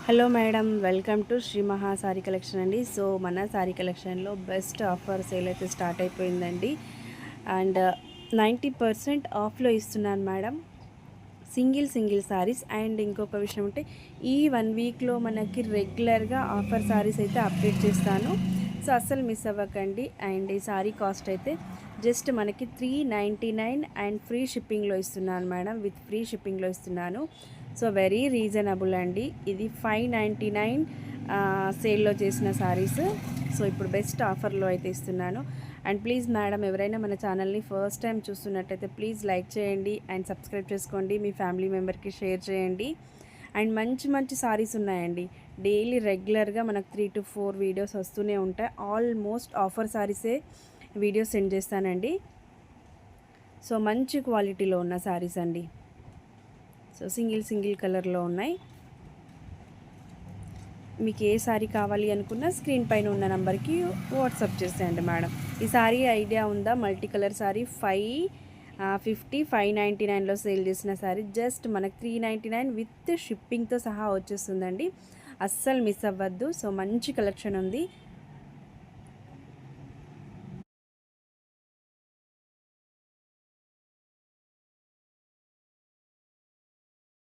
Hello madam, welcome to Shri Maha sari collection అండి. So మన సారీ కలెక్షన్లో బెస్ట్ ఆఫర్ సేల్ అయితే స్టార్ట్ అయిపోయిందండి. అండ్ 90% ఆఫ్లో ఇస్తున్నాను మేడం, సింగిల్ సారీస్. అండ్ ఇంకొక విషయం అంటే ఈ 1 వీక్లో మనకి రెగ్యులర్గా ఆఫర్ సారీస్ అయితే అప్డేట్ చేస్తాను. సో అస్సలు మిస్ అవ్వకండి. అండ్ ఈ సారీ కాస్ట్ అయితే జస్ట్ మనకి 399 అండ్ ఫ్రీ షిప్పింగ్లో ఇస్తున్నాను మేడం, విత్ ఫ్రీ షిప్పింగ్లో ఇస్తున్నాను. సో వెరీ రీజనబుల్ అండి. ఇది 599 సేల్లో చేసిన సారీస్. సో ఇప్పుడు బెస్ట్ ఆఫర్లో అయితే ఇస్తున్నాను. అండ్ ప్లీజ్ మేడం, ఎవరైనా మన ఛానల్ని ఫస్ట్ టైం చూస్తున్నట్టయితే ప్లీజ్ లైక్ చేయండి అండ్ సబ్స్క్రైబ్ చేసుకోండి, మీ ఫ్యామిలీ మెంబర్కి షేర్ చేయండి. అండ్ మంచి మంచి సారీస్ ఉన్నాయండి. డైలీ రెగ్యులర్గా మనకు 3 to 4 వీడియోస్ వస్తూనే ఉంటాయి. ఆల్మోస్ట్ ఆఫర్ సారీసే వీడియోస్ సెండ్ చేస్తానండి. సో మంచి క్వాలిటీలో ఉన్న సారీస్ అండి. సో సింగిల్ కలర్లో ఉన్నాయి. మీకు ఏ సారీ కావాలి అనుకున్నా స్క్రీన్ పైన ఉన్న నెంబర్కి వాట్సాప్ చేసేయండి మేడం. ఈ సారీ ఐడియా ఉందా? మల్టీ కలర్ సారీ 599లో సేల్ చేసిన సారీ జస్ట్ మనకు 399 విత్ షిప్పింగ్తో సహా వచ్చేస్తుందండి. అస్సలు మిస్ అవ్వద్దు. సో మంచి కలెక్షన్ ఉంది.